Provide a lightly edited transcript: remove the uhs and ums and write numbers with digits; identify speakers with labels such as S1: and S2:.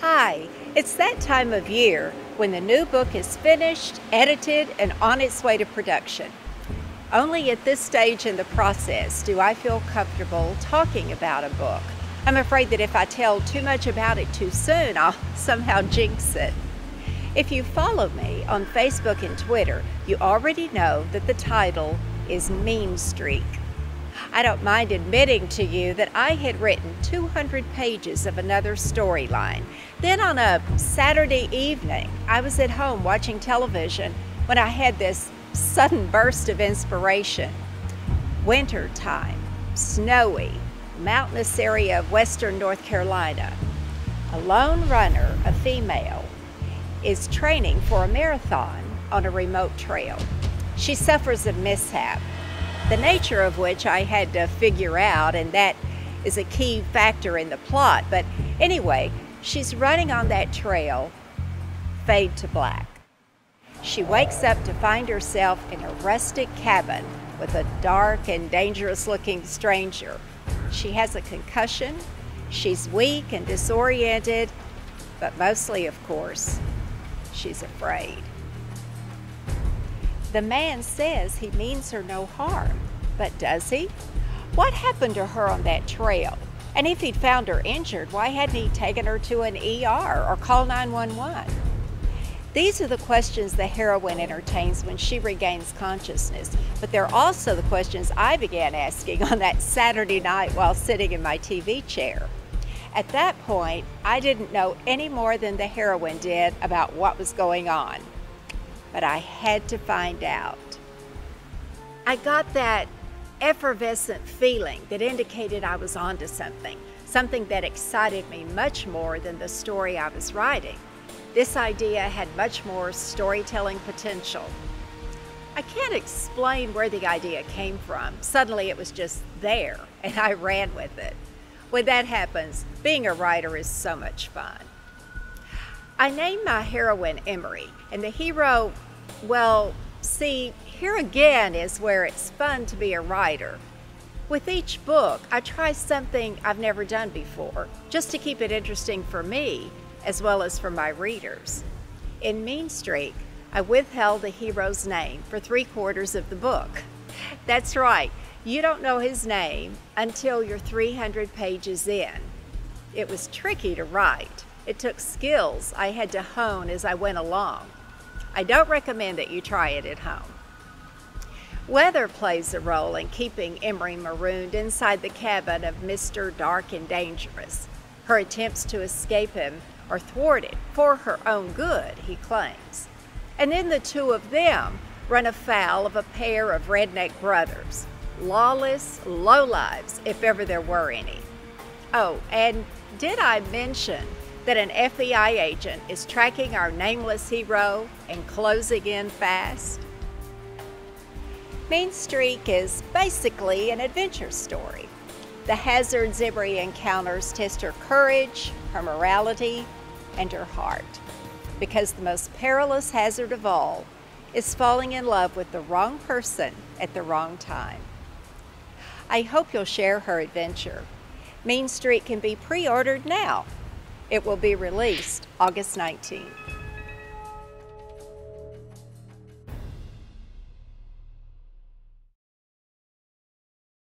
S1: Hi, it's that time of year when the new book is finished, edited, and on its way to production. Only at this stage in the process do I feel comfortable talking about a book. I'm afraid that if I tell too much about it too soon, I'll somehow jinx it. If you follow me on Facebook and Twitter, you already know that the title is Mean Streak. I don't mind admitting to you that I had written 200 pages of another storyline. Then on a Saturday evening, I was at home watching television when I had this sudden burst of inspiration. Winter time, snowy, mountainous area of western North Carolina. A lone runner, a female, is training for a marathon on a remote trail. She suffers a mishap, the nature of which I had to figure out, and that is a key factor in the plot. But anyway, she's running on that trail, fade to black. She wakes up to find herself in a rustic cabin with a dark and dangerous-looking stranger. She has a concussion, she's weak and disoriented, but mostly, of course, she's afraid. The man says he means her no harm, but does he? What happened to her on that trail? And if he'd found her injured, why hadn't he taken her to an ER or called 911? These are the questions the heroine entertains when she regains consciousness, but they're also the questions I began asking on that Saturday night while sitting in my TV chair. At that point, I didn't know any more than the heroine did about what was going on. But I had to find out. I got that effervescent feeling that indicated I was onto something that excited me much more than the story I was writing. This idea had much more storytelling potential. I can't explain where the idea came from. Suddenly it was just there, and I ran with it. When that happens, being a writer is so much fun. I named my heroine Emory, and the hero, well, see, here again is where it's fun to be a writer. With each book, I try something I've never done before, just to keep it interesting for me, as well as for my readers. In Mean Streak, I withheld the hero's name for 3/4 of the book. That's right, you don't know his name until you're 300 pages in. It was tricky to write. It took skills I had to hone as I went along. I don't recommend that you try it at home. Weather plays a role in keeping Emory marooned inside the cabin of Mr. Dark and Dangerous. Her attempts to escape him are thwarted for her own good, he claims. And then the two of them run afoul of a pair of redneck brothers, lawless lowlives, if ever there were any. Oh, and did I mention that an FBI agent is tracking our nameless hero and closing in fast? Mean Streak is basically an adventure story. The hazards Emory encounters test her courage, her morality, and her heart. Because the most perilous hazard of all is falling in love with the wrong person at the wrong time. I hope you'll share her adventure. Mean Streak can be pre-ordered now. It will be released August 19th.